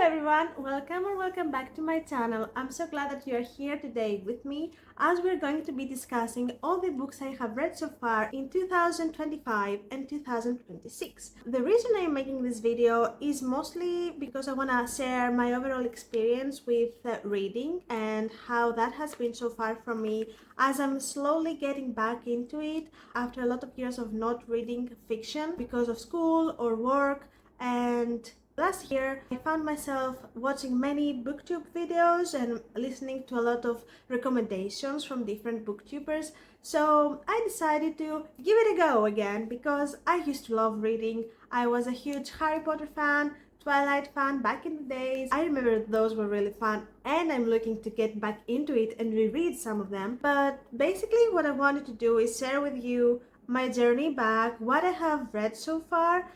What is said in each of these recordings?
everyone, welcome back to my channel. I'm so glad that you are here today with me as we're going to be discussing all the books I have read so far in 2025 and 2026. The reason I'm making this video is mostly because I want to share my overall experience with reading and how that has been so far from me as I'm slowly getting back into it after a lot of years of not reading fiction because of school or work. And last year, I found myself watching many booktube videos and listening to a lot of recommendations from different booktubers. So I decided to give it a go again because I used to love reading. I was a huge Harry Potter fan, Twilight fan back in the days. I remember those were really fun and I'm looking to get back into it and reread some of them. But basically what I wanted to do is share with you my journey back, what I have read so far,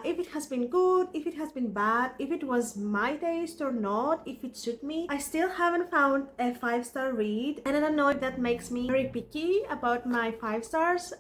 if it has been good, if it has been bad, if it was my taste or not, if it suited me. I still haven't found a 5-star read, and I don't know if that makes me very picky about my 5 stars.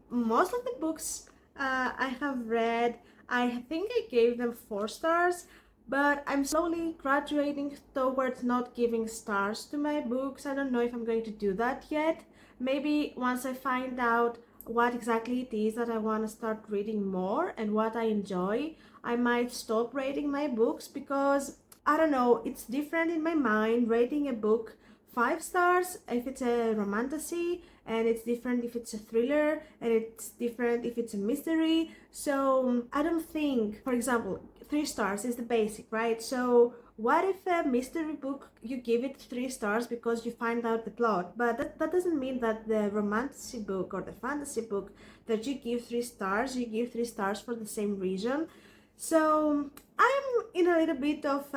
Most of the books I have read, I think I gave them 4 stars, but I'm slowly graduating towards not giving stars to my books. I don't know if I'm going to do that yet. Maybe once I find out what exactly it is that I want to start reading more and what I enjoy, I might stop rating my books because, I don't know, it's different in my mind rating a book 5 stars if it's a romantasy, and it's different if it's a thriller, and it's different if it's a mystery. So I don't think, for example, 3 stars is the basic, right? So what if a mystery book, you give it 3 stars because you find out the plot, but that doesn't mean that the romantasy book or the fantasy book that you give 3 stars, you give 3 stars for the same reason. So I'm in a little bit of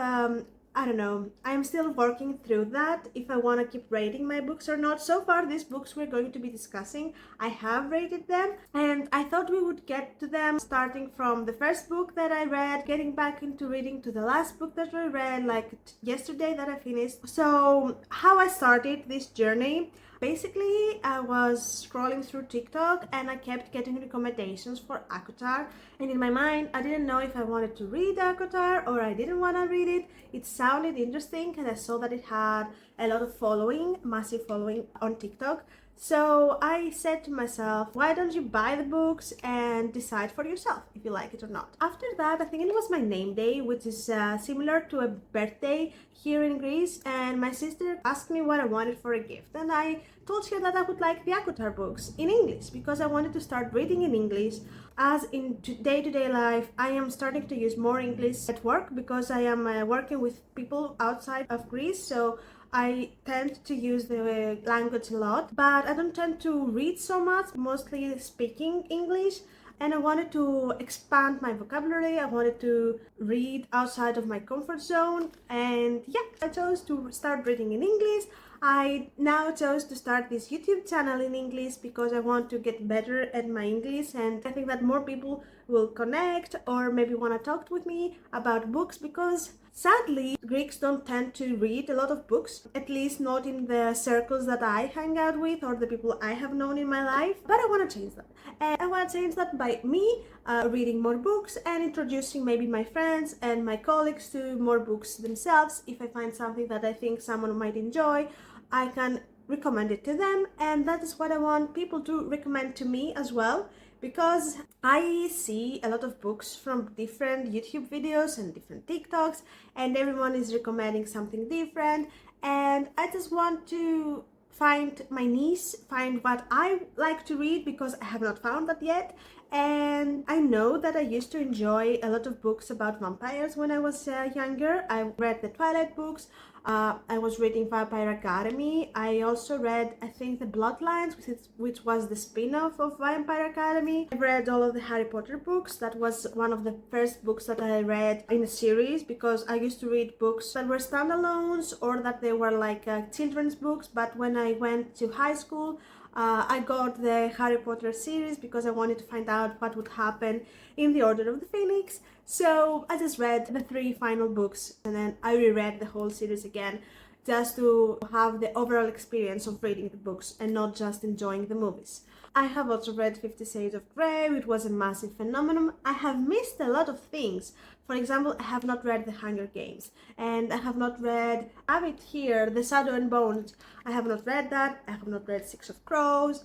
I don't know, I'm still working through that, if I want to keep rating my books or not. So far, these books we're going to be discussing, I have rated them, and I thought we would get to them starting from the first book that I read, getting back into reading to the last book that I read, like yesterday that I finished. So, how I started this journey. Basically, I was scrolling through TikTok and I kept getting recommendations for 𝓃𝒃𝒃, and in my mind I didn't know if I wanted to read 𝓃𝒃𝒃 or I didn't want to read it. It sounded interesting and I saw that it had a lot of following, massive following on TikTok. So I said to myself, why don't you buy the books and decide for yourself if you like it or not. After that, I think it was my name day, which is similar to a birthday here in Greece, and my sister asked me what I wanted for a gift, and I told her that I would like the 𝓃𝒃𝒃 books in English because I wanted to start reading in English. As in day-to-day life, I am starting to use more English at work because I am working with people outside of Greece, so I tend to use the language a lot, but I don't tend to read so much, mostly speaking English. And I wanted to expand my vocabulary, I wanted to read outside of my comfort zone, and yeah, I chose to start reading in English. I now chose to start this YouTube channel in English because I want to get better at my English, and I think that more people will connect or maybe want to talk with me about books because sadly, Greeks don't tend to read a lot of books, at least not in the circles that I hang out with or the people I have known in my life. But I want to change that. And I want to change that by me reading more books and introducing maybe my friends and my colleagues to more books themselves. If I find something that I think someone might enjoy, I can recommend it to them. And that is what I want people to recommend to me as well, because I see a lot of books from different YouTube videos and different TikToks, and everyone is recommending something different, and I just want to find my niche, find what I like to read because I have not found that yet. And I know that I used to enjoy a lot of books about vampires when I was younger. I read the Twilight books. I was reading Vampire Academy. I also read, I think, The Bloodlines, which was the spin-off of Vampire Academy. I read all of the Harry Potter books. That was one of the first books that I read in a series because I used to read books that were standalones or that they were like children's books. But when I went to high school, I got the Harry Potter series because I wanted to find out what would happen in the Order of the Phoenix. So I just read the 3 final books and then I reread the whole series again just to have the overall experience of reading the books and not just enjoying the movies. I have also read 50 Shades of Grey, which was a massive phenomenon. I have missed a lot of things. For example, I have not read The Hunger Games, and I have not read, I have it here, The Shadow and Bones. I have not read that. I have not read Six of Crows.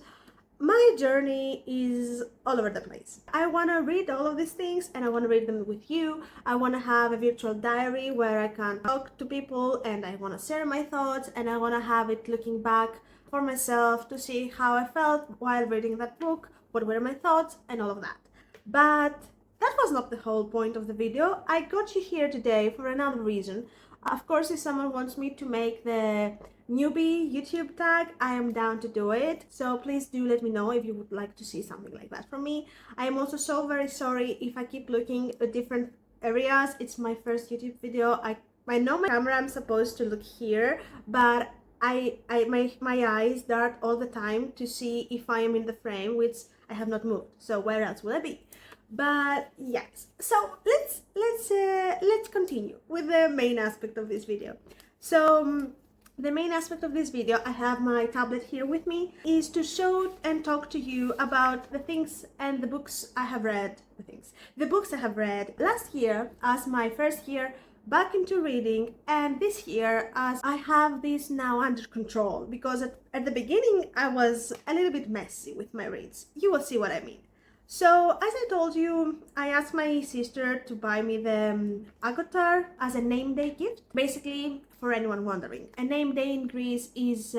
My journey is all over the place. I want to read all of these things and I want to read them with you. I want to have a virtual diary where I can talk to people and I want to share my thoughts, and I want to have it looking back for myself to see how I felt while reading that book, what were my thoughts and all of that. But that was not the whole point of the video. I got you here today for another reason. Of course, if someone wants me to make the newbie YouTube tag, I am down to do it. So please do let me know if you would like to see something like that from me. I am also so very sorry if I keep looking at different areas. It's my first YouTube video. I know my camera, I'm supposed to look here, but my eyes dart all the time to see if I am in the frame, which I have not moved. So where else will I be? But yes, so let's continue with the main aspect of this video. So the main aspect of this video, I have my tablet here with me, is to show and talk to you about the things and the books I have read, the books I have read last year as my first year back into reading, and this year as I have this now under control, because at the beginning I was a little bit messy with my reads. You will see what I mean. So, as I told you, I asked my sister to buy me the 𝓃𝒃𝒃𝒶 as a name day gift. Basically, for anyone wondering, a name day in Greece is,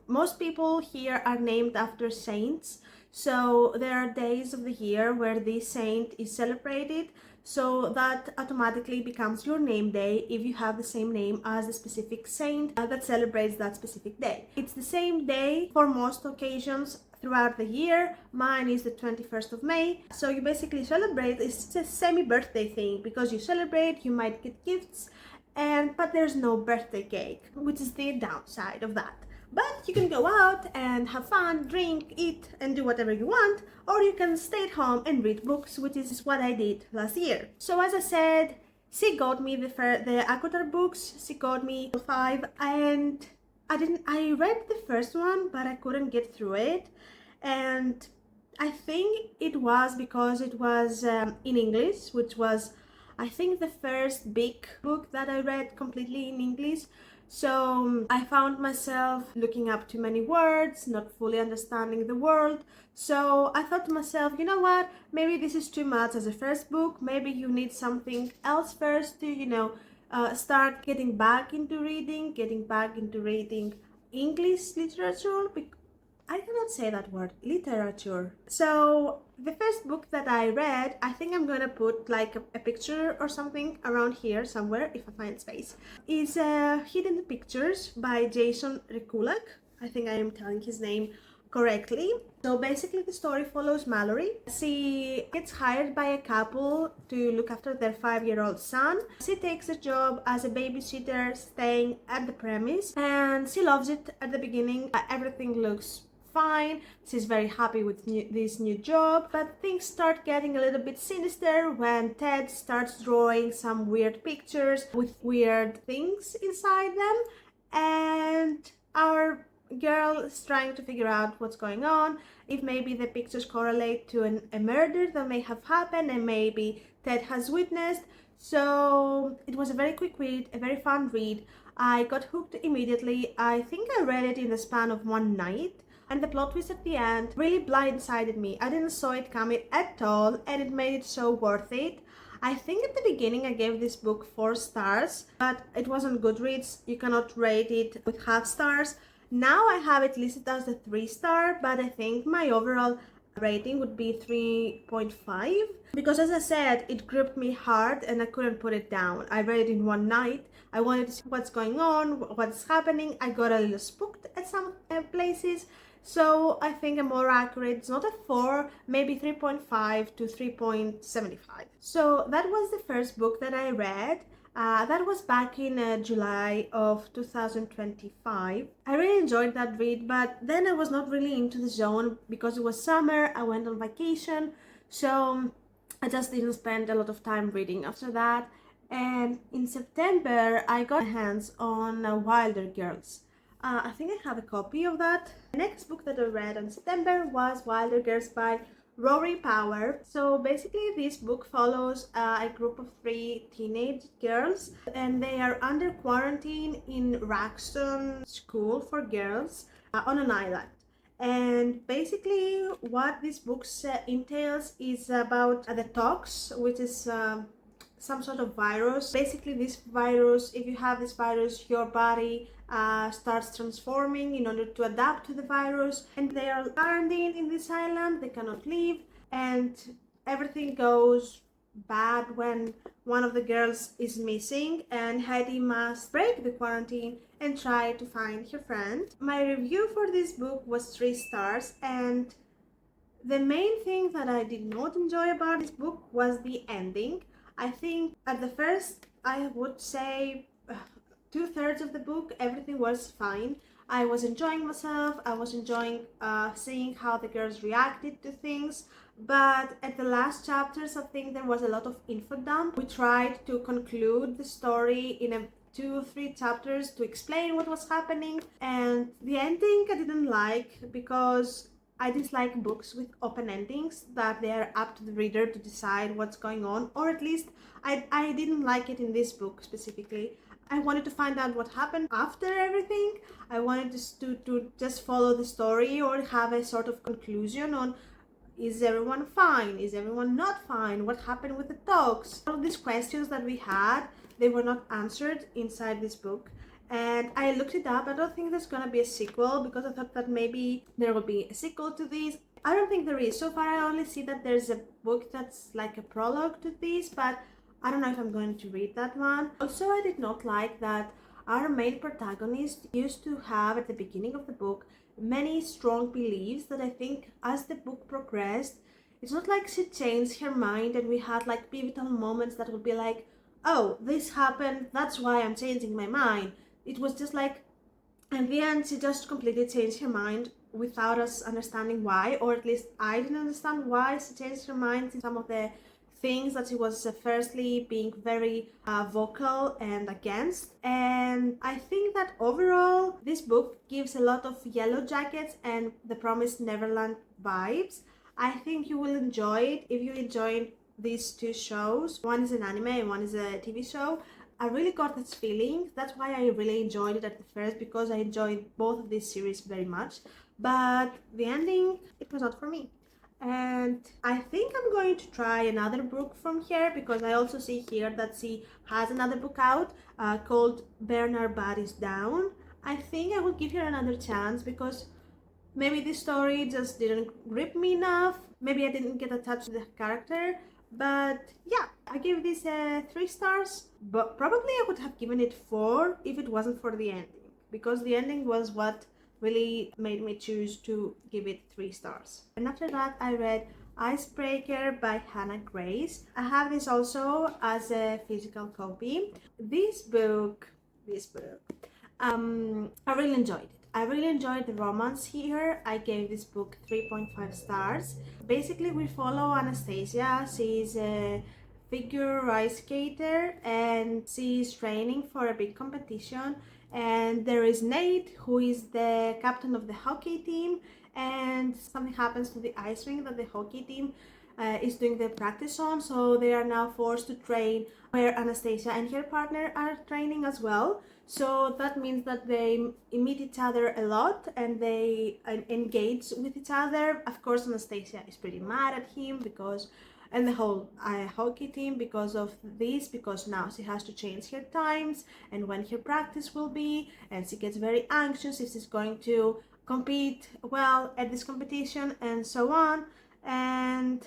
most people here are named after saints. So, there are days of the year where this saint is celebrated. So that automatically becomes your name day if you have the same name as the specific saint that celebrates that specific day. It's the same day for most occasions throughout the year. Mine is the 21st of May. So you basically celebrate, it's a semi-birthday thing, because you celebrate, you might get gifts, but there's no birthday cake, which is the downside of that. But you can go out and have fun, drink, eat, and do whatever you want, or you can stay at home and read books, which is what I did last year. So as I said, she got me the 𝓃𝒃𝒃𝒶 books. She got me 5, and I read the first one, but I couldn't get through it, and I think it was because it was in English, which was, I think, the first big book that I read completely in English. So I found myself looking up too many words, not fully understanding the world. So I thought to myself, you know what, maybe this is too much as a first book. Maybe you need something else first to, start getting back into reading English literature. I cannot say that word, literature. So the first book that I read, I think I'm gonna put like a picture or something around here somewhere if I find space, is Hidden Pictures by Jason Rekulak. I think I am telling his name correctly. So basically the story follows Mallory. She gets hired by a couple to look after their 5-year-old son. She takes a job as a babysitter staying at the premise, and she loves it at the beginning. Everything looks fine. She's very happy with this new job, but things start getting a little bit sinister when Ted starts drawing some weird pictures with weird things inside them, and our girl is trying to figure out what's going on, if maybe the pictures correlate to a murder that may have happened and maybe Ted has witnessed. So it was a very quick read, a very fun read. I got hooked immediately. I think I read it in the span of one night. And the plot twist at the end really blindsided me. I didn't saw it coming at all, and it made it so worth it. I think at the beginning I gave this book 4 stars, but it was on Goodreads. You cannot rate it with half stars. Now I have it listed as a 3-star, but I think my overall rating would be 3.5, because as I said, it gripped me hard and I couldn't put it down. I read it in one night. I wanted to see what's going on, what's happening. I got a little spooked at some places. So I think a more accurate, it's not a 4, maybe 3.5 to 3.75. So that was the first book that I read. That was back in July of 2025. I really enjoyed that read, but then I was not really into the zone because it was summer. I went on vacation, so I just didn't spend a lot of time reading after that. And in September, I got my hands on Wilder Girls I think I have a copy of that. The next book that I read in September was Wilder Girls by Rory Power. So basically this book follows a group of 3 teenage girls, and they are under quarantine in Raxton School for Girls on an island. And basically what this book entails is about the tox, which is some sort of virus. Basically this virus, if you have this virus, your body starts transforming in order to adapt to the virus, and they are quarantined in this island. They cannot leave, and everything goes bad when one of the girls is missing, and Heidi must break the quarantine and try to find her friend. My review for this book was 3 stars, and the main thing that I did not enjoy about this book was the ending. I think at the first, I would say 2/3 of the book, everything was fine. I was enjoying myself. I was enjoying seeing how the girls reacted to things. But at the last chapters, I think there was a lot of info dump. We tried to conclude the story in a 2 or 3 chapters to explain what was happening. And the ending I didn't like, because I dislike books with open endings, that they are up to the reader to decide what's going on, or at least I didn't like it in this book specifically. I wanted to find out what happened after everything. I wanted to just follow the story or have a sort of conclusion on, is everyone fine? Is everyone not fine? What happened with the dogs? All of these questions that we had, they were not answered inside this book. And I looked it up. I don't think there's gonna be a sequel, because I thought that maybe there will be a sequel to this. I don't think there is. So far I only see that there's a book that's like a prologue to this, but I don't know if I'm going to read that one. Also, I did not like that our main protagonist used to have at the beginning of the book many strong beliefs that I think as the book progressed, it's not like she changed her mind and we had like pivotal moments that would be like, oh, this happened, that's why I'm changing my mind. It was just like, in the end, she just completely changed her mind without us understanding why, or at least I didn't understand why she changed her mind in some of the things that she was firstly being very vocal and against. And I think that overall this book gives a lot of Yellow Jackets and The Promised Neverland vibes. I think you will enjoy it if you enjoyed these 2 shows. One is an anime and one is a TV show. I really got this feeling. That's why I really enjoyed it at the first, because I enjoyed both of these series very much. But the ending, it was not for me. And I think I'm going to try another book from here, because I also see here that she has another book out called Burn Our Bodies Down. I think I will give her another chance, because maybe this story just didn't grip me enough. Maybe I didn't get attached to the character. But yeah, I give this 3 stars, but probably I would have given it 4 if it wasn't for the ending, because the ending was what really made me choose to give it 3 stars. And after that, I read Icebreaker by Hannah Grace. I have this also as a physical copy. This book, I really enjoyed it. I really enjoyed the romance here. I gave this book 3.5 stars. Basically, we follow Anastasia. She's a figure ice skater and she's training for a big competition. And there is Nate, who is the captain of the hockey team, and something happens to the ice rink that the hockey team is doing the practice on, so they are now forced to train where Anastasia and her partner are training as well. So that means that they meet each other a lot and they engage with each other. Of course, Anastasia is pretty mad at him because, and the whole hockey team, because of this, because now she has to change her times and when her practice will be, and she gets very anxious if she's going to compete well at this competition and so on. And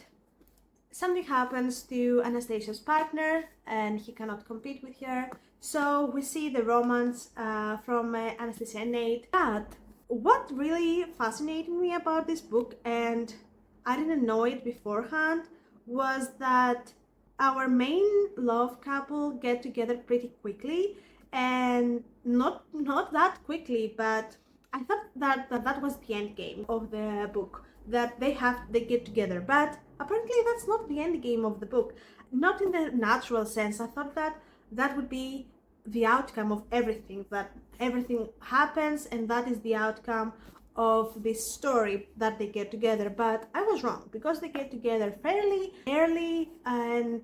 something happens to Anastasia's partner and he cannot compete with her. So we see the romance from Anastasia and Nate. But what really fascinated me about this book, and I didn't know it beforehand, was that our main love couple get together pretty quickly, and not that quickly, but I thought that was the end game of the book, that they get together. But apparently that's not the end game of the book, not in the natural sense. I thought that would be the outcome of everything, that everything happens and that is the outcome of this story, that they get together. But I was wrong, because they get together fairly early and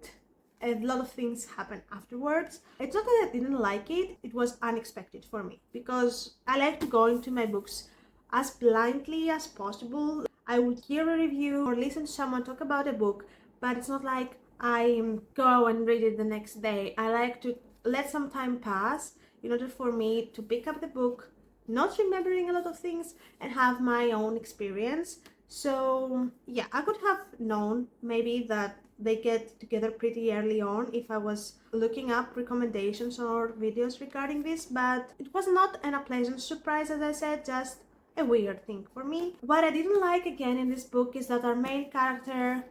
a lot of things happen afterwards. It's not that I didn't like it, it was unexpected for me, because I like to go into my books as blindly as possible. I would hear a review or listen to someone talk about a book, but it's not like I go and read it the next day. I like to let some time pass in order for me to pick up the book, not remembering a lot of things, and have my own experience. So yeah, I could have known maybe that they get together pretty early on if I was looking up recommendations or videos regarding this, but it was not an unpleasant surprise, as I said, just a weird thing for me. What I didn't like again in this book is that our main character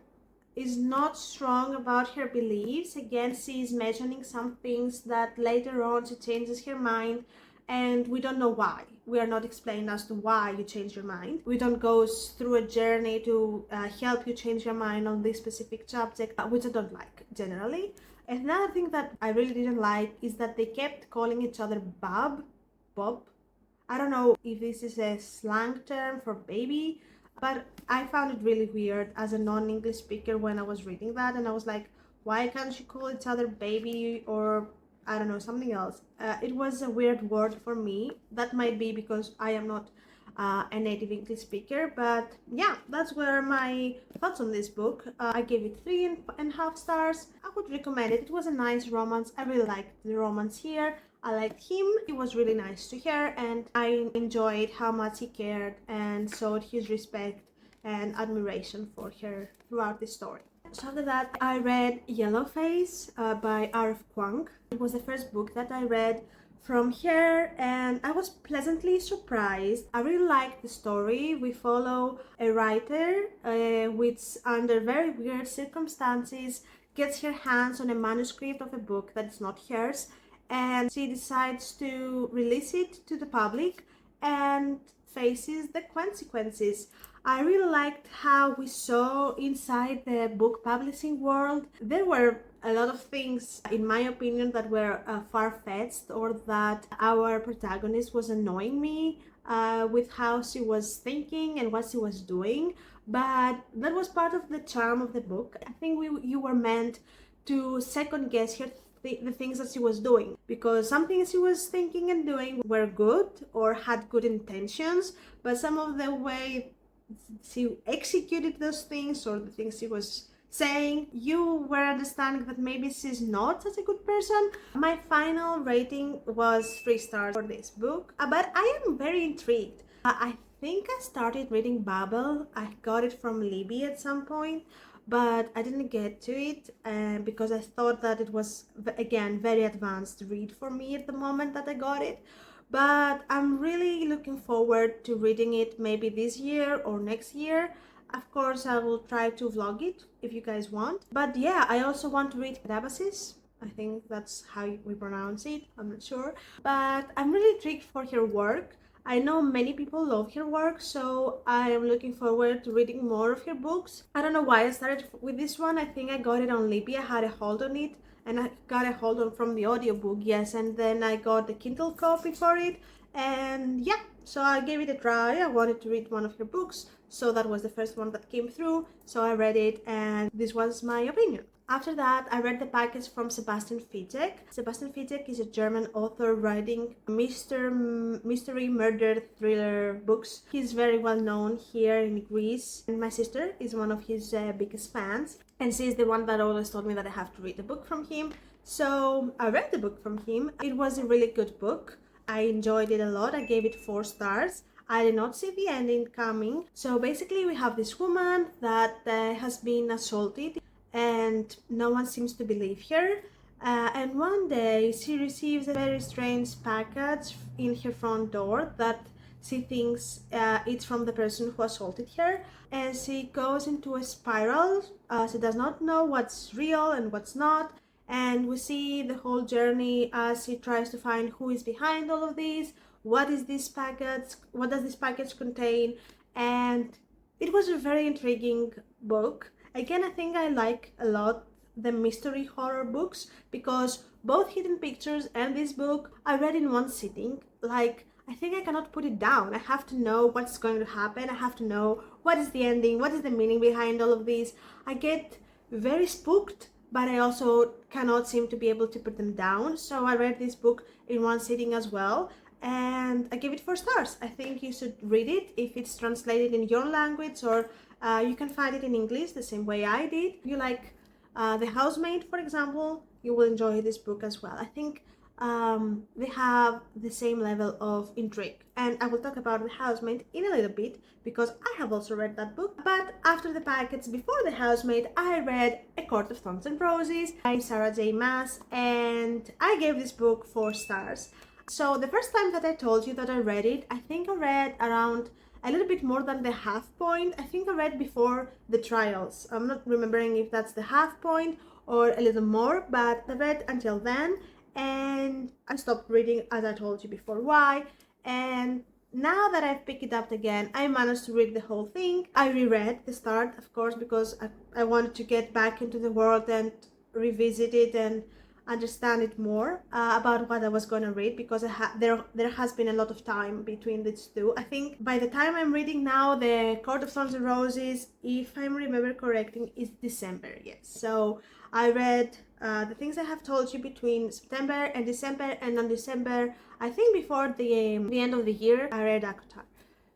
is not strong about her beliefs. Again, she is mentioning some things that later on she changes her mind, and we don't know why. We are not explained as to why you change your mind. We don't go through a journey to help you change your mind on this specific subject, which I don't like generally. Another thing that I really didn't like is that they kept calling each other Bob. I don't know if this is a slang term for baby, but I found it really weird as a non-English speaker when I was reading that, and I was like, why can't you call each other baby, or I don't know, something else. It was a weird word for me. That might be because I am not a native English speaker, but yeah, that's where my thoughts on this book. I gave it 3.5 stars. I would recommend it. It was a nice romance. I really liked the romance here. I liked him. It was really nice to hear, and I enjoyed how much he cared and showed his respect and admiration for her throughout the story. So after that, I read Yellowface by Kuang. It was the first book that I read from her, and I was pleasantly surprised. I really liked the story. We follow a writer which, under very weird circumstances, gets her hands on a manuscript of a book that is not hers, and she decides to release it to the public and faces the consequences. I really liked how we saw inside the book publishing world. There were a lot of things, in my opinion, that were far-fetched, or that our protagonist was annoying me with how she was thinking and what she was doing. But that was part of the charm of the book. I think you were meant to second guess her the things that she was doing, because some things she was thinking and doing were good or had good intentions, but some of the way she executed those things, or the things she was saying, you were understanding that maybe she's not such a good person. My final rating was 3 stars for this book, but I am very intrigued. I think I started reading Babel. I got it from Libby at some point, but I didn't get to it because I thought that it was, again, very advanced read for me at the moment that I got it. But I'm really looking forward to reading it maybe this year or next year. Of course, I will try to vlog it if you guys want. But yeah, I also want to read 𝓃𝒃𝒶. I think that's how we pronounce it, I'm not sure. But I'm really intrigued for her work. I know many people love her work, so I am looking forward to reading more of her books. I don't know why I started with this one. I think I got it on Libby. I had a hold on it, and I got a hold on from the audiobook, yes, and then I got the Kindle copy for it, and yeah, so I gave it a try. I wanted to read one of her books, so that was the first one that came through, so I read it, and this was my opinion. After that, I read the package from Sebastian Fitzek. Sebastian Fitzek is a German author writing mystery murder thriller books. He's very well known here in Greece, and my sister is one of his biggest fans, and she's the one that always told me that I have to read a book from him. So I read the book from him. It was a really good book. I enjoyed it a lot. I gave it 4 stars. I did not see the ending coming. So basically we have this woman that has been assaulted, and no one seems to believe her. And one day she receives a very strange package in her front door that she thinks it's from the person who assaulted her, and she goes into a spiral. She does not know what's real and what's not, and we see the whole journey as she tries to find who is behind all of this. What is this package? What does this package contain? And it was a very intriguing book. Again, I think I like a lot the mystery horror books, because both Hidden Pictures and this book I read in one sitting. Like, I think I cannot put it down. I have to know what's going to happen. I have to know what is the ending, what is the meaning behind all of this. I get very spooked, but I also cannot seem to be able to put them down. So I read this book in one sitting as well, and I give it 4 stars. I think you should read it if it's translated in your language, or you can find it in English the same way I did. If you like The Housemaid, for example, you will enjoy this book as well. I think they have the same level of intrigue, and I will talk about The Housemaid in a little bit because I have also read that book. But after the packets before The Housemaid, I read A Court of Thorns and Roses by Sarah J. Maas, and I gave this book 4 stars. So the first time that I told you that I read it, I think I read around a little bit more than the half point. I think I read before the trials. I'm not remembering if that's the half point or a little more, but I read until then, and I stopped reading, as I told you before why. And now that I've picked it up again, I managed to read the whole thing. I reread the start, of course, because I wanted to get back into the world and revisit it and understand it more about what I was going to read, because there has been a lot of time between these two. I think by the time I'm reading now, The Court of Thorns and Roses, if I remember correctly, is December, yes. So I read the things I have told you between September and December, and on December, I think before the end of the year, I read ACOTAR.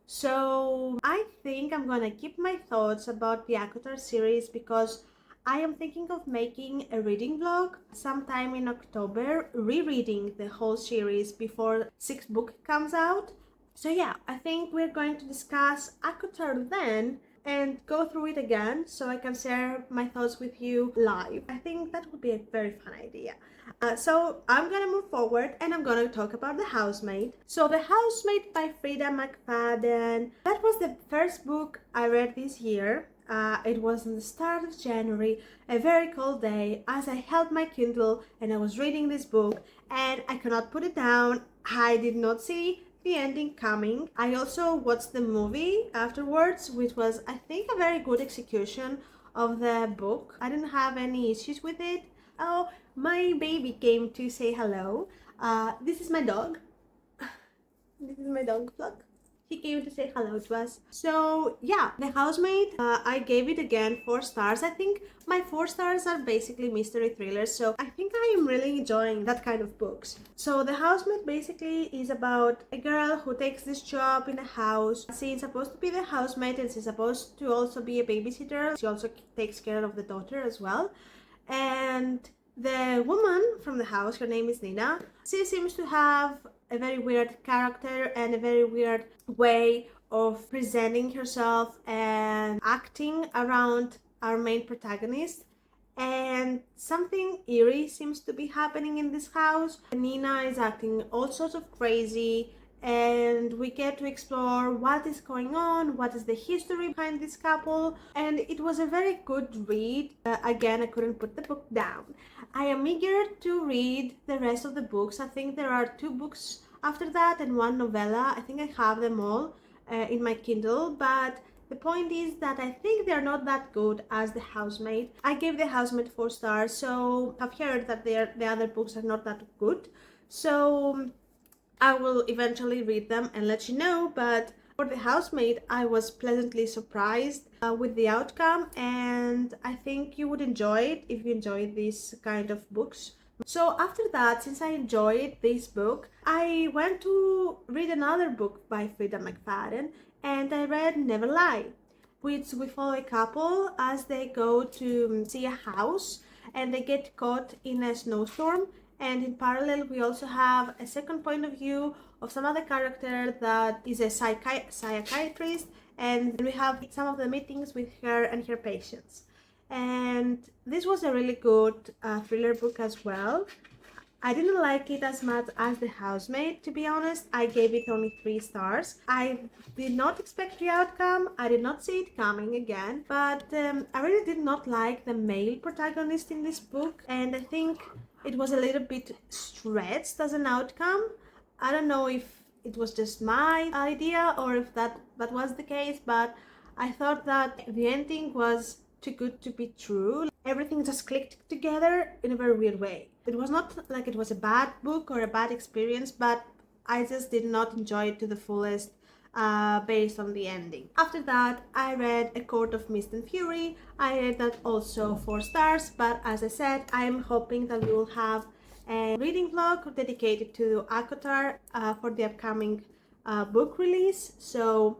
So I think I'm gonna keep my thoughts about the ACOTAR series, because I am thinking of making a reading vlog sometime in October, rereading the whole series before 6th book comes out. So yeah, I think we're going to discuss ACOTAR then and go through it again so I can share my thoughts with you live. I think that would be a very fun idea. So I'm gonna move forward and I'm gonna talk about The Housemaid. So The Housemaid by Freida McFadden. That was the first book I read this year. It was in the start of January, a very cold day, as I held my Kindle and I was reading this book, and I cannot put it down. I did not see the ending coming. I also watched the movie afterwards, which was, I think, a very good execution of the book. I didn't have any issues with it. Oh, my baby came to say hello. This is my dog. This is my dog, Pluck. He came to say hello to us. So yeah, The Housemaid, I gave it again 4 stars. I think my 4 stars are basically mystery thrillers, so I think I am really enjoying that kind of books. So The Housemaid basically is about a girl who takes this job in a house. She's supposed to be the housemaid, and she's supposed to also be a babysitter. She also takes care of the daughter as well. And the woman from the house, her name is Nina, she seems to have a very weird character and a very weird way of presenting herself and acting around our main protagonist. And something eerie seems to be happening in this house. Nina is acting all sorts of crazy, and we get to explore what is going on, what is the history behind this couple, and it was a very good read. Again, I couldn't put the book down. I am eager to read the rest of the books. I think there are 2 books after that and 1 novella. I think I have them all in my Kindle, but the point is that I think they're not that good as The Housemaid. I gave The Housemaid 4 stars, so I've heard that the other books are not that good. So I will eventually read them and let you know, but for The Housemaid, I was pleasantly surprised with the outcome, and I think you would enjoy it if you enjoy these kind of books. So after that, since I enjoyed this book, I went to read another book by Freida McFadden, and I read Never Lie, which we follow a couple as they go to see a house and they get caught in a snowstorm. And in parallel, we also have a second point of view of some other character that is a psychiatrist, and we have some of the meetings with her and her patients. And this was a really good thriller book as well. I didn't like it as much as The Housemaid, to be honest. I gave it only 3 stars. I did not expect the outcome. I did not see it coming again, but I really did not like the male protagonist in this book, and I think it was a little bit stretched as an outcome. I don't know if it was just my idea or if that was the case, but I thought that the ending was too good to be true. Everything just clicked together in a very weird way. It was not like it was a bad book or a bad experience, but I just did not enjoy it to the fullest based on the ending. After that, I read A Court of Mist and Fury. I read that also 4 stars, but as I said, I'm hoping that we will have a reading vlog dedicated to 𝓃𝒃𝒃 for the upcoming book release, so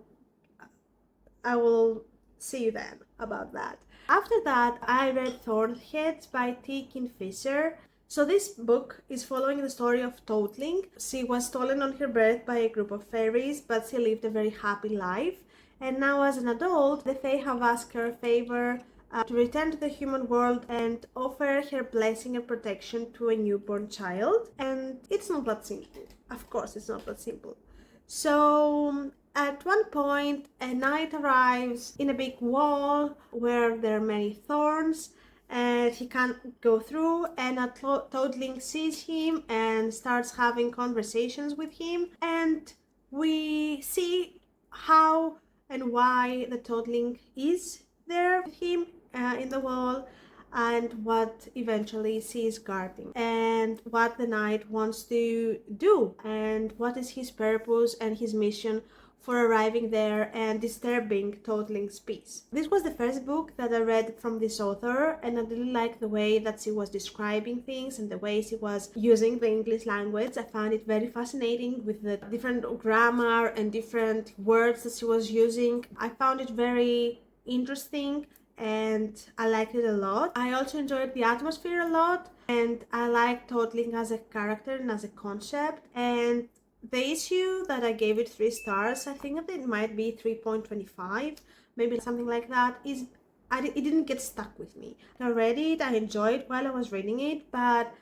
I will see you then about that. After that, I read Thornhedge by 𝓃𝒃𝒃𝒶. So this book is following the story of 𝓃𝒃𝒃𝒃. She was stolen on her birth by a group of fairies, but she lived a very happy life. And now as an adult, the Fae have asked her a favor to return to the human world and offer her blessing and protection to a newborn child. And it's not that simple. Of course, it's not that simple. So at one point, a knight arrives in a big wall where there are many thorns, and he can't go through, and a toadling sees him and starts having conversations with him, and we see how and why the toadling is there with him in the wall, and what eventually she is guarding, and what the knight wants to do, and what is his purpose and his mission for arriving there and disturbing 𝓃𝒃𝒃𝒃's peace. This was the first book that I read from this author, and I really liked the way that she was describing things and the way she was using the English language. I found it very fascinating with the different grammar and different words that she was using. I found it very interesting and I liked it a lot. I also enjoyed the atmosphere a lot, and I liked 𝓃𝒃𝒃 as a character and as a concept. And the issue that I gave it 3 stars, I think that it might be 3.25, maybe something like that, is it didn't get stuck with me. I read it, I enjoyed it while I was reading it, but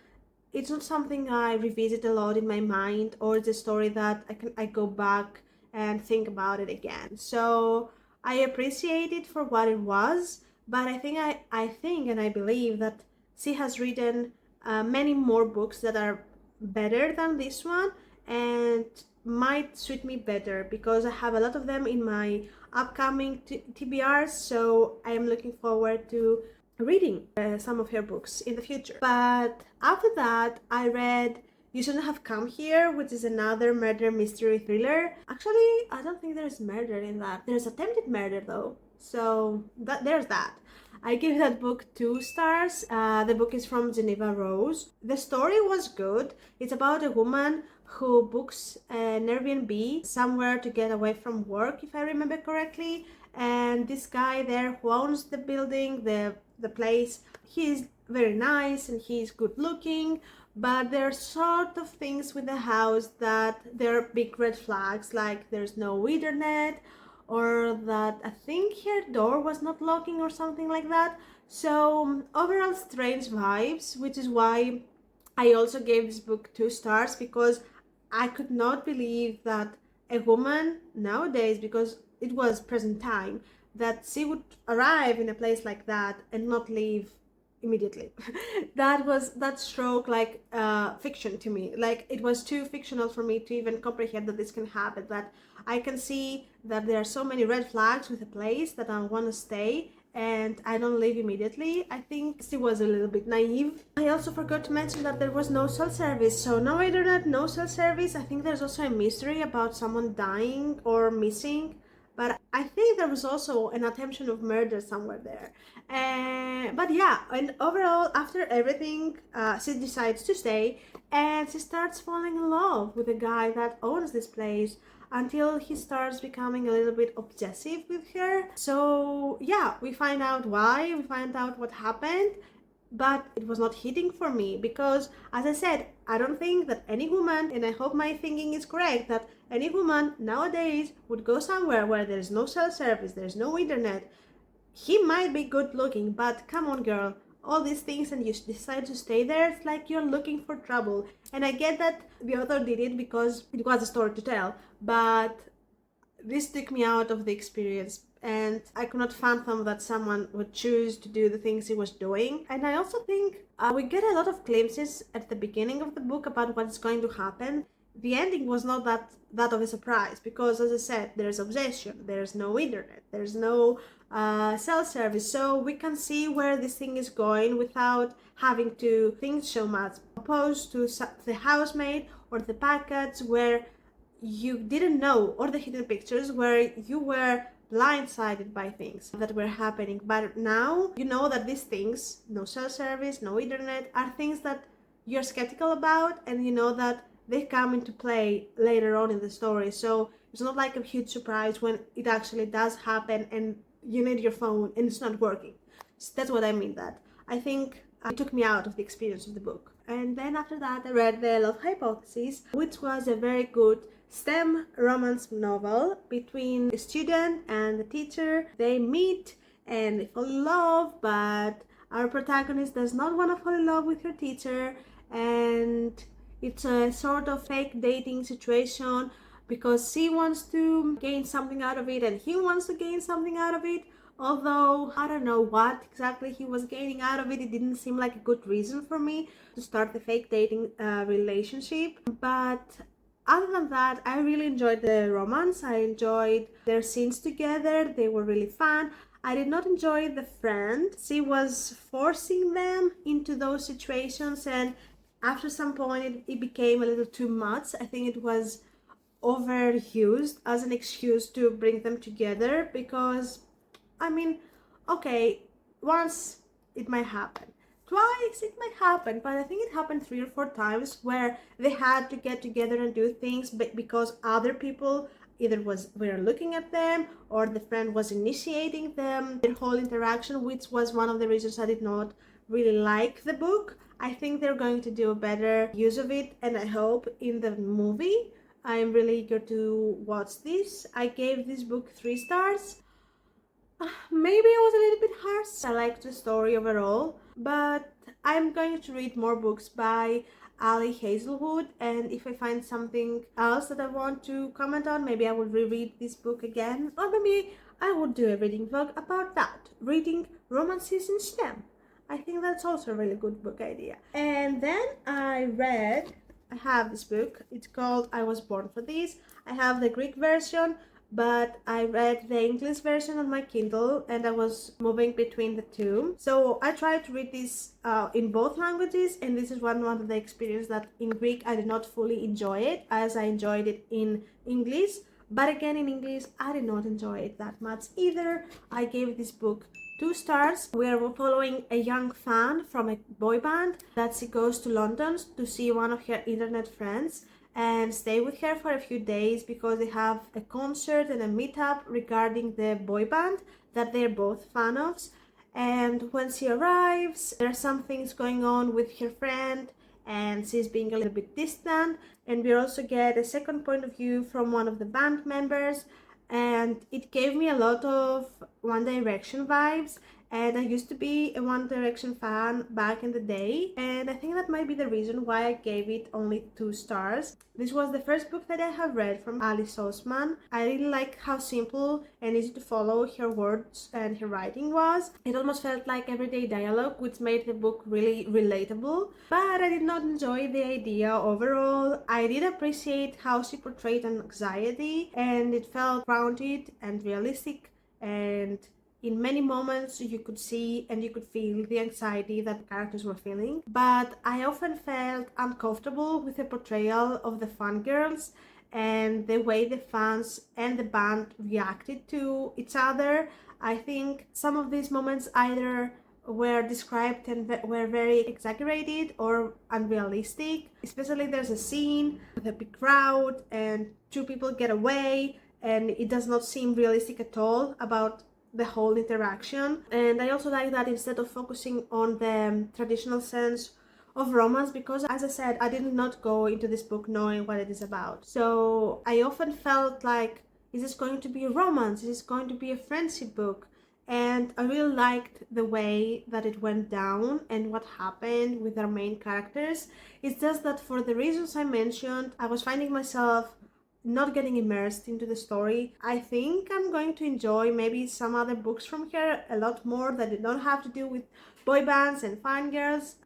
it's not something I revisit a lot in my mind, or it's a story that I go back and think about it again. So I appreciate it for what it was, but I think and I believe that she has written many more books that are better than this one and might suit me better, because I have a lot of them in my upcoming TBRs, so I am looking forward to reading some of her books in the future. But after that, I read You Shouldn't Have Come Here, which is another murder mystery thriller. Actually, I don't think there's murder in that. There's attempted murder though, so there's that. I give that book 2 stars. The book is from Jeneva Rose. The story was good. It's about a woman who books an Airbnb somewhere to get away from work, if I remember correctly. And this guy there who owns the building, the place, he's very nice and he's good looking, but there are sort of things with the house that there are big red flags, like there's no internet, or that I think her door was not locking or something like that. So overall strange vibes, which is why I also gave this book 2 stars, because I could not believe that a woman nowadays, because it was present time, that she would arrive in a place like that and not leave immediately. that stroke like fiction to me. Like, it was too fictional for me to even comprehend that this can happen, that I can see that there are so many red flags with a place that I want to stay and I don't leave immediately. I think she was a little bit naive. I also forgot to mention that there was no cell service, so no internet, no cell service. I think there's also a mystery about someone dying or missing, but I think there was also an attempt of murder somewhere there. But yeah, and overall, after everything, she decides to stay, and she starts falling in love with the guy that owns this place, until he starts becoming a little bit obsessive with her. So yeah, we find out why, we find out what happened, but it was not hitting for me, because as I said, I don't think that any woman, and I hope my thinking is correct, that any woman nowadays would go somewhere where there's no cell service, there's no internet. He might be good looking, but come on girl, all these things, and you decide to stay there, it's like you're looking for trouble. And I get that the author did it because it was a story to tell, but this took me out of the experience, and I could not fathom that someone would choose to do the things he was doing. And I also think we get a lot of glimpses at the beginning of the book about what's going to happen. The ending was not that of a surprise, because as I said, there's obsession, there's no internet, there's no cell service, so we can see where this thing is going without having to think so much opposed to the Housemaid or the packets where you didn't know, or the hidden pictures where you were blindsided by things that were happening. But now you know that these things, no cell service, no internet, are things that you're skeptical about, and you know that they come into play later on in the story. So it's not like a huge surprise when it actually does happen and you need your phone and it's not working. So that's what I mean. That I think it took me out of the experience of the book. And then after that I read The Love Hypothesis, which was a very good STEM romance novel between a student and a teacher. They meet and they fall in love, but our protagonist does not want to fall in love with her teacher, and it's a sort of fake dating situation because she wants to gain something out of it and he wants to gain something out of it. Although I don't know what exactly he was gaining out of it, it didn't seem like a good reason for me to start the fake dating relationship. But other than that, I really enjoyed the romance. I enjoyed their scenes together. They were really fun. I did not enjoy the friend. She was forcing them into those situations, and after some point it became a little too much. I think it was overused as an excuse to bring them together because, I mean, okay, once it might happen, twice it might happen, but I think it happened 3 or 4 times where they had to get together and do things because other people either were looking at them or the friend was initiating them, their whole interaction, which was one of the reasons I did not really like the book. I think they're going to do a better use of it, and I hope in the movie. I am really eager to watch this. I gave this book 3 stars. Maybe it was a little bit harsh. I liked the story overall, but I'm going to read more books by Ali Hazelwood, and if I find something else that I want to comment on, maybe I will reread this book again, or maybe I will do a reading vlog about that, reading romances in STEM. I think that's also a really good book idea. And then I have this book. It's called I Was Born for This. I have the Greek version, but I read the English version on my Kindle and I was moving between the two. So I tried to read this in both languages, and this is one of the experiences that in Greek I did not fully enjoy it as I enjoyed it in English. But again, in English I did not enjoy it that much either. I gave this book 2 stars. We are following a young fan from a boy band that she goes to London to see one of her internet friends and stay with her for a few days because they have a concert and a meetup regarding the boy band that they're both fans of. And when she arrives, there are some things going on with her friend and she's being a little bit distant, and we also get a second point of view from one of the band members, and it gave me a lot of One Direction vibes, and I used to be a One Direction fan back in the day, and I think that might be the reason why I gave it only 2 stars. This was the first book that I have read from Alice Oseman. I really like how simple and easy to follow her words and her writing was. It almost felt like everyday dialogue, which made the book really relatable, but I did not enjoy the idea overall. I did appreciate how she portrayed anxiety, and it felt grounded and realistic, and in many moments you could see and you could feel the anxiety that the characters were feeling. But I often felt uncomfortable with the portrayal of the fangirls and the way the fans and the band reacted to each other. I think some of these moments either were described and were very exaggerated or unrealistic. Especially there's a scene with a big crowd and 2 people get away, and it does not seem realistic at all about the whole interaction. And I also like that instead of focusing on the traditional sense of romance, because as I said, I did not go into this book knowing what it is about. So I often felt like, is this going to be a romance? Is this going to be a friendship book? And I really liked the way that it went down and what happened with our main characters. It's just that for the reasons I mentioned, I was finding myself not getting immersed into the story. I think I'm going to enjoy maybe some other books from her a lot more that don't have to do with boy bands and fangirls.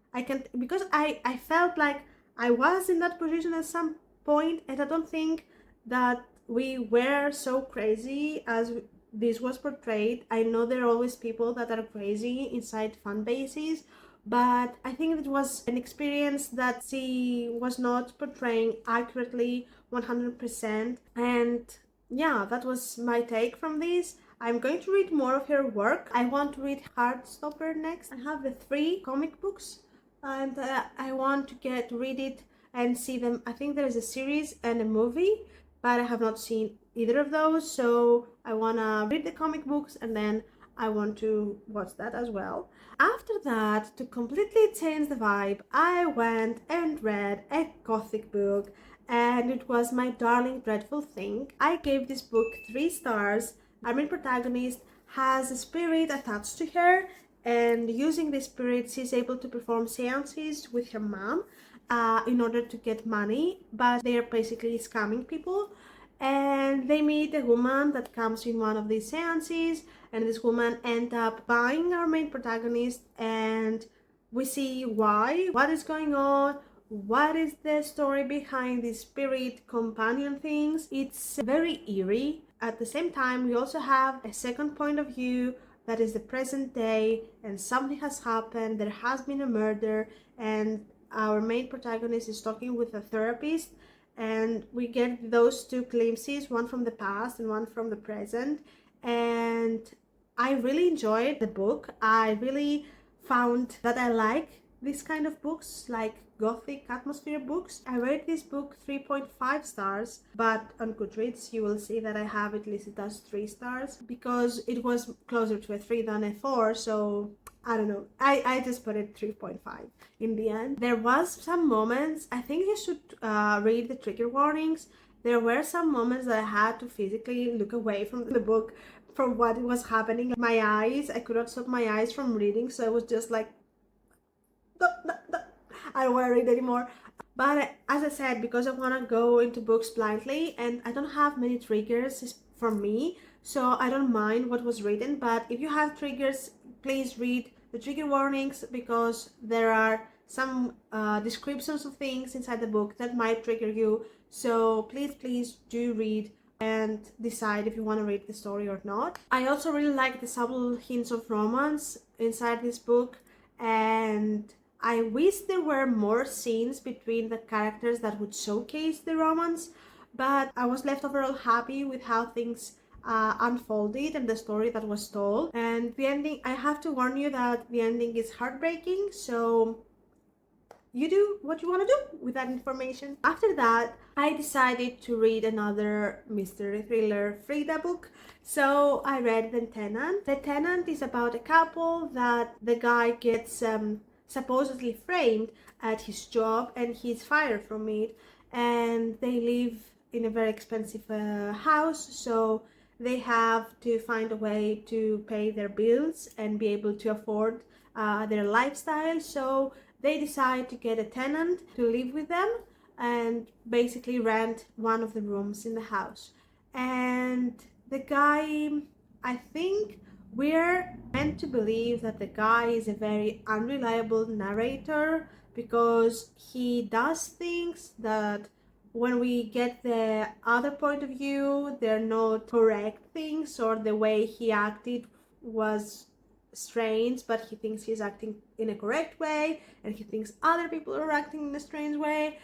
Because I felt like I was in that position at some point, and I don't think that we were so crazy as this was portrayed. I know there are always people that are crazy inside fan bases but I think it was an experience that she was not portraying accurately 100%. And yeah, that was my take from this. I'm going to read more of her work. I want to read Heartstopper next. I have the 3 comic books, and I want to read it and see them. I think there is a series and a movie, but I have not seen either of those, so I want to read the comic books and then I want to watch that as well. After that, to completely change the vibe, I went and read a gothic book, and it was My Darling Dreadful Thing. I gave this book 3 stars. Our main protagonist has a spirit attached to her, and using the spirit, she's able to perform seances with her mom in order to get money, but they are basically scamming people. And they meet a woman that comes in one of these seances, and this woman ends up buying our main protagonist, and we see what is going on, what is the story behind these spirit companion things. It's very eerie. At the same time, we also have a second point of view that is the present day, and something has happened, there has been a murder, and our main protagonist is talking with a therapist, and we get those 2 glimpses, one from the past and one from the present. And I really enjoyed the book. I really found that I like this kind of books, like gothic atmosphere books. I rate this book 3.5 stars, but on Goodreads you will see that I have it listed as 3 stars because it was closer to a 3 than a 4, so I don't know. I just put it 3.5 in the end. There was some moments, I think you should read the trigger warnings. There were some moments that I had to physically look away from the book from what was happening. My eyes, I could not stop my eyes from reading, so I was just like, no, no, no. I don't want to read anymore. But as I said, because I want to go into books blindly and I don't have many triggers for me, so I don't mind what was written. But if you have triggers, please read the trigger warnings, because there are some descriptions of things inside the book that might trigger you. So please do read and decide if you want to read the story or not. I also really like the subtle hints of romance inside this book, and I wish there were more scenes between the characters that would showcase the romance, but I was left overall happy with how things unfolded and the story that was told. And the ending, I have to warn you that the ending is heartbreaking, so you do what you want to do with that information. After that, I decided to read another mystery thriller Freida book, so I read The Tenant. The Tenant is about a couple that the guy gets supposedly framed at his job and he's fired from it, and they live in a very expensive house, so they have to find a way to pay their bills and be able to afford their lifestyle. So they decide to get a tenant to live with them and basically rent one of the rooms in the house. And the guy, I think we're meant to believe that the guy is a very unreliable narrator, because he does things that when we get the other point of view, they're not correct things, or the way he acted was strange, but he thinks he's acting in a correct way, and he thinks other people are acting in a strange way.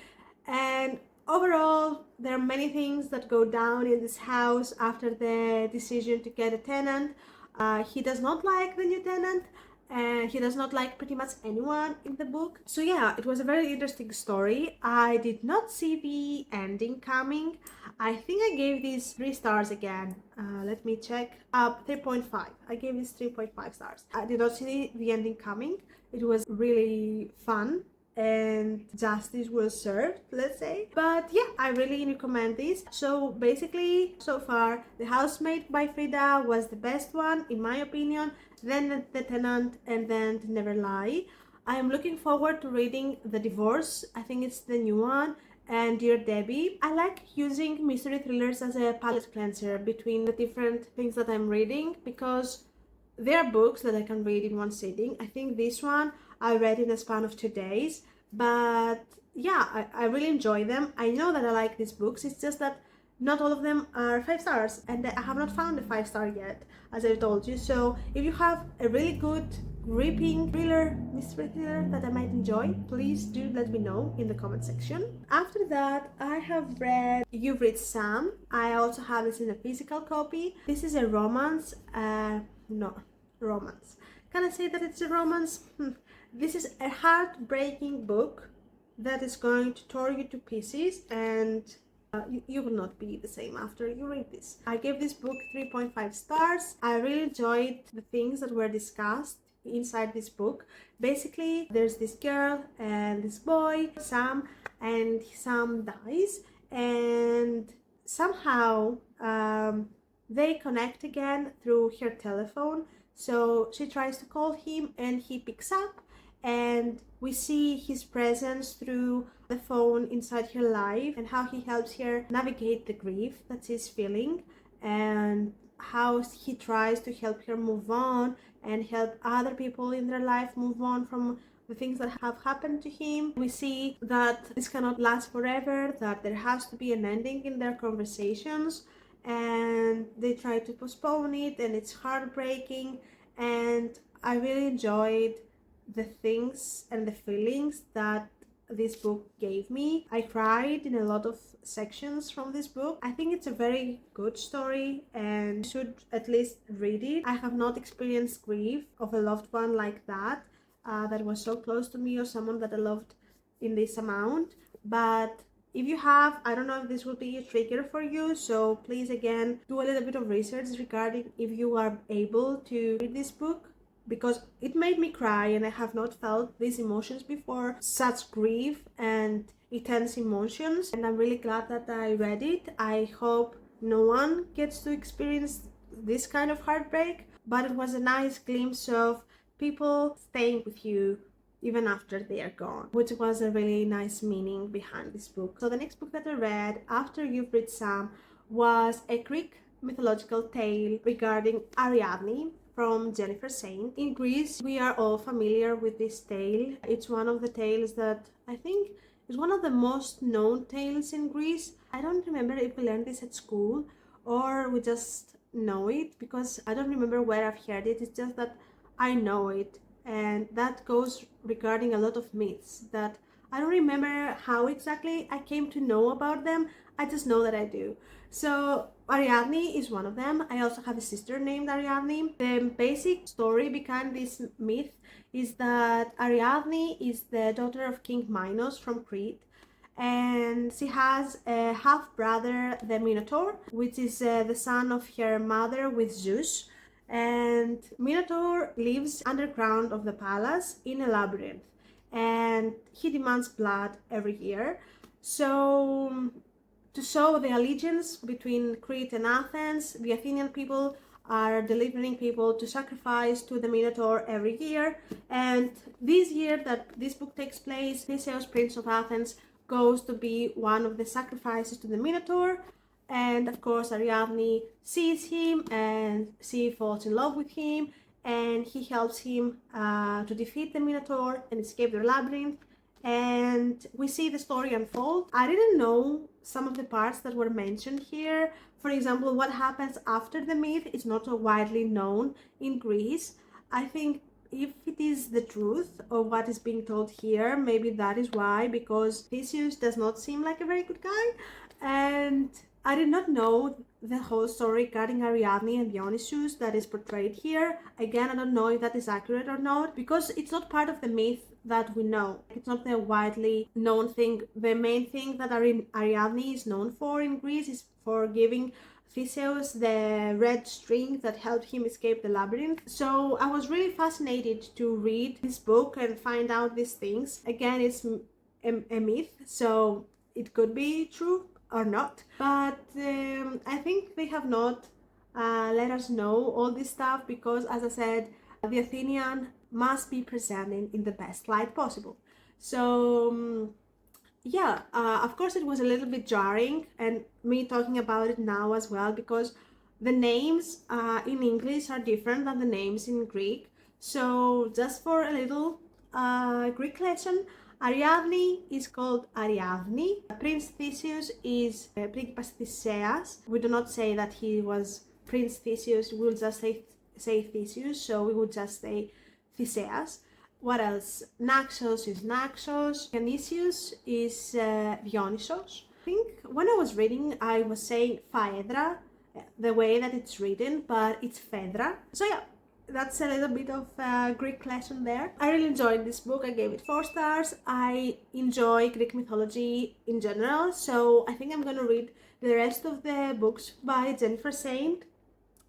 And overall, there are many things that go down in this house after the decision to get a tenant. He does not like the new tenant, and he does not like pretty much anyone in the book. So yeah, it was a very interesting story. I did not see the ending coming. I think I gave this 3 stars again. Let me check. 3.5. I gave this 3.5 stars. I did not see the ending coming. It was really fun and justice was served, let's say. But yeah, I really recommend this. So basically, so far, The Housemaid by Freida was the best one in my opinion, then The Tenant, and then Never Lie. I am looking forward to reading The Divorce. I think it's the new one, and Dear Debbie. I like using mystery thrillers as a palate cleanser between the different things that I'm reading, because they are books that I can read in one sitting. I think this one I read in a span of 2 days, but yeah, I really enjoy them. I know that I like these books, it's just that not all of them are 5 stars, and I have not found a 5 star yet, as I told you. So if you have a really good gripping thriller, mystery thriller that I might enjoy, please do let me know in the comment section. After that, I have read You've Read Sam. I also have this in a physical copy. This is a romance. Romance. Can I say that it's a romance? This is a heartbreaking book that is going to tear you to pieces, and you will not be the same after you read this. I gave this book 3.5 stars. I really enjoyed the things that were discussed inside this book. Basically, there's this girl and this boy, Sam, and Sam dies, and somehow they connect again through her telephone. So she tries to call him and he picks up, and we see his presence through the phone inside her life and how he helps her navigate the grief that she's feeling, and how he tries to help her move on and help other people in their life move on from the things that have happened to him. We see that this cannot last forever, that there has to be an ending in their conversations, and they try to postpone it, and it's heartbreaking. And I really enjoyed the things and the feelings that this book gave me. I cried in a lot of sections from this book. I think it's a very good story and you should at least read it. I have not experienced grief of a loved one like that, that was so close to me, or someone that I loved in this amount. But if you have, I don't know if this will be a trigger for you, so please again do a little bit of research regarding if you are able to read this book, because it made me cry and I have not felt these emotions before, such grief and intense emotions, and I'm really glad that I read it. I hope no one gets to experience this kind of heartbreak, but it was a nice glimpse of people staying with you even after they are gone, which was a really nice meaning behind this book. So the next book that I read after You've Read Sam was a Greek mythological tale regarding Ariadne from Jennifer Saint. In Greece, we are all familiar with this tale. It's one of the tales that I think is one of the most known tales in Greece. I don't remember if we learned this at school or we just know it, because I don't remember where I've heard it. It's just that I know it, and that goes regarding a lot of myths that I don't remember how exactly I came to know about them. I just know that I do. So Ariadne is one of them. I also have a sister named Ariadne. The basic story behind this myth is that Ariadne is the daughter of King Minos from Crete, and she has a half-brother, the Minotaur, which is the son of her mother with Zeus. And Minotaur lives underground of the palace in a labyrinth, and he demands blood every year. So to show the allegiance between Crete and Athens, the Athenian people are delivering people to sacrifice to the Minotaur every year. And this year that this book takes place, Theseus, Prince of Athens, goes to be one of the sacrifices to the Minotaur. And of course Ariadne sees him and she falls in love with him, and he helps him to defeat the Minotaur and escape the labyrinth. And we see the story unfold. I didn't know some of the parts that were mentioned here. For example, what happens after the myth is not so widely known in Greece. I think if it is the truth of what is being told here, maybe that is why, because Theseus does not seem like a very good guy. And I did not know the whole story regarding Ariadne and Dionysus that is portrayed here. Again, I don't know if that is accurate or not, because it's not part of the myth that we know. It's not the widely known thing. The main thing that Ariadne is known for in Greece is for giving Theseus the red string that helped him escape the labyrinth. So I was really fascinated to read this book and find out these things. Again, it's a myth, so it could be true or not, but I think they have not let us know all this stuff, because as I said, the Athenian must be presented in the best light possible. So yeah, of course it was a little bit jarring, and me talking about it now as well, because the names in English are different than the names in Greek. So just for a little Greek lesson, Ariadne is called Ariadne. Prince Theseus is 𝓃𝒾𝓃𝒶. We do not say that he was Prince Theseus, we will just say Theseus, so we would just say Theseus. What else? Naxos is Naxos. Dionysius is Dionysos. I think when I was reading, I was saying Phaedra, the way that it's written, but it's Phaedra. So yeah, that's a little bit of a Greek lesson there. I really enjoyed this book. I gave it 4 stars. I enjoy Greek mythology in general, so I think I'm gonna read the rest of the books by Jennifer Saint.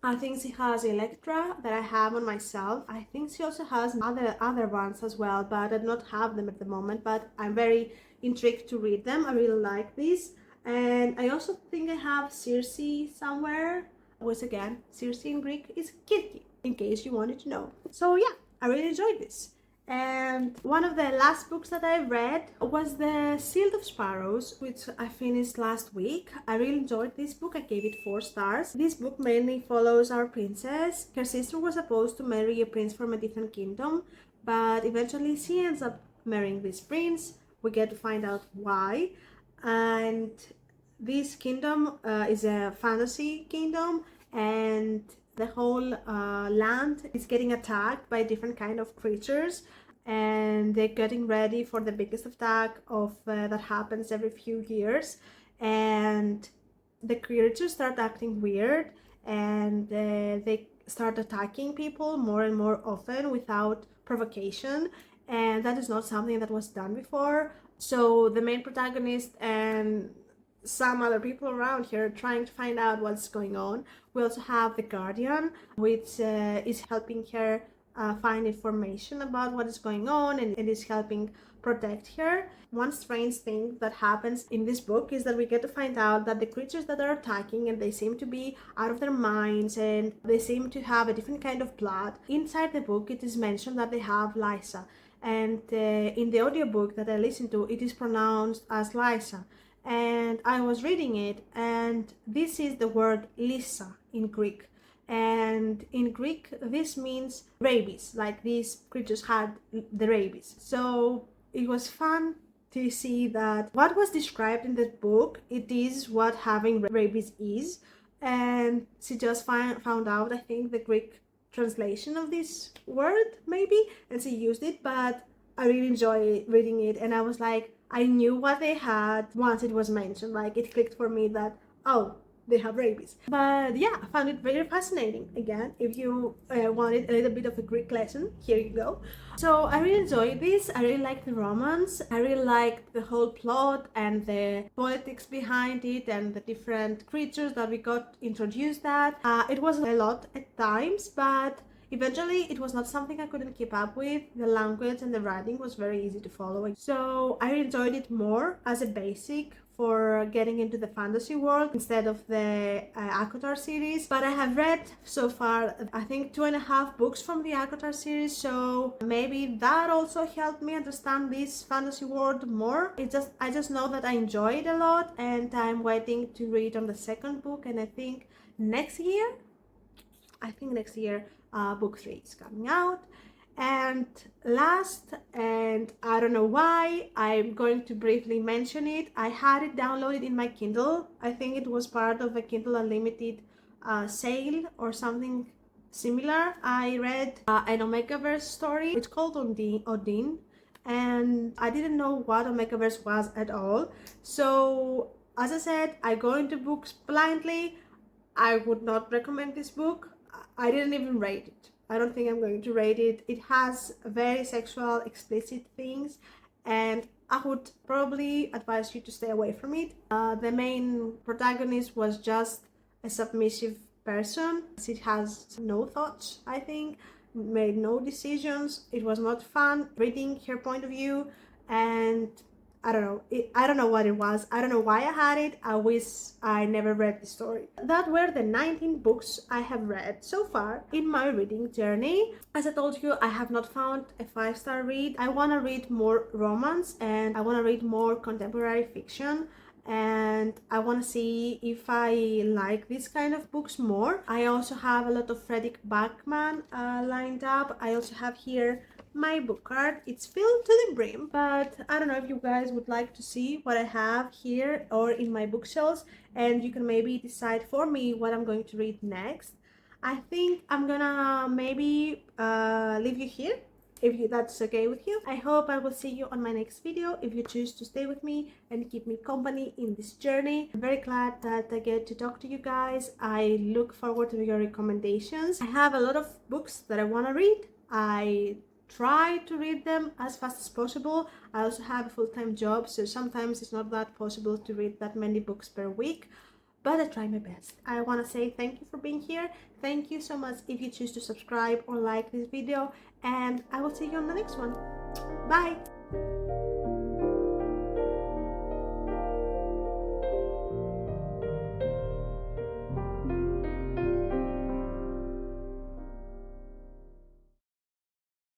I think she has Electra that I have on myself. I think she also has other ones as well, but I do not have them at the moment, but I'm very intrigued to read them. I really like this. And I also think I have Circe somewhere. Once again, Circe in Greek is 𝓃𝒃𝒃, in case you wanted to know. So yeah, I really enjoyed this. And one of the last books that I read was The Shield of Sparrows, which I finished last week. I really enjoyed this book. I gave it 4 stars. This book mainly follows our princess. Her sister was supposed to marry a prince from a different kingdom, but eventually she ends up marrying this prince. We get to find out why. And this kingdom is a fantasy kingdom, and the whole land is getting attacked by different kind of creatures, and they're getting ready for the biggest attack of that happens every few years. And the creatures start acting weird, and they start attacking people more and more often without provocation, and that is not something that was done before. So the main protagonist and some other people around here trying to find out what's going on. We also have the Guardian, which is helping her find information about what is going on, and is helping protect her. One strange thing that happens in this book is that we get to find out that the creatures that are attacking, and they seem to be out of their minds, and they seem to have a different kind of blood. Inside the book, it is mentioned that they have Lysa, and in the audiobook that I listened to, it is pronounced as Lysa. And I was reading it, and this is the word Lysa in Greek. And in Greek, this means rabies, like these creatures had the rabies. So it was fun to see that what was described in the book, it is what having rabies is. And she just found out, I think, the Greek translation of this word, maybe, and she used it. But I really enjoyed reading it, and I was like, I knew what they had once it was mentioned. Like, it clicked for me that, oh, they have rabies. But yeah, I found it very fascinating. Again, if you wanted a little bit of a Greek lesson, here you go. So I really enjoyed this. I really liked the romance. I really liked the whole plot and the politics behind it, and the different creatures that we got introduced at. It was a lot at times, but eventually, it was not something I couldn't keep up with. The language and the writing was very easy to follow. So I enjoyed it more as a basic for getting into the fantasy world instead of the 𝓃𝒃𝒃 series. But I have read so far, I think, 2.5 books from the 𝓃𝒃𝒃 series, so maybe that also helped me understand this fantasy world more. I just know that I enjoy it a lot, and I'm waiting to read on the second book, and I think next year, book 3 is coming out. And last, and I don't know why, I'm going to briefly mention it. I had it downloaded in my Kindle. I think it was part of a Kindle Unlimited sale or something similar. I read an Omegaverse story. It's called Ondine, and I didn't know what Omegaverse was at all. So as I said, I go into books blindly. I would not recommend this book. I didn't even rate it. I don't think I'm going to rate it. It has very sexual, explicit things, and I would probably advise you to stay away from it. The main protagonist was just a submissive person. She has no thoughts, I think, made no decisions. It was not fun reading her point of view, and I don't know. I don't know what it was. I don't know why I had it. I wish I never read the story. That were the 19 books I have read so far in my reading journey. As I told you, I have not found a 5-star read. I want to read more romance, and I want to read more contemporary fiction, and I want to see if I like this kind of books more. I also have a lot of 𝓃𝒃𝒃 lined up. I also have here my book card. It's filled to the brim, but I don't know if you guys would like to see what I have here or in my bookshelves, and you can maybe decide for me what I'm going to read next. I think I'm gonna maybe leave you here if that's okay with you. I hope I will see you on my next video if you choose to stay with me and keep me company in this journey. I'm very glad that I get to talk to you guys. I look forward to your recommendations. I have a lot of books that I want to read. I try to read them as fast as possible. I also have a full-time job, so sometimes it's not that possible to read that many books per week, but I try my best. I want to say thank you for being here. Thank you so much if you choose to subscribe or like this video, and I will see you on the next one. Bye!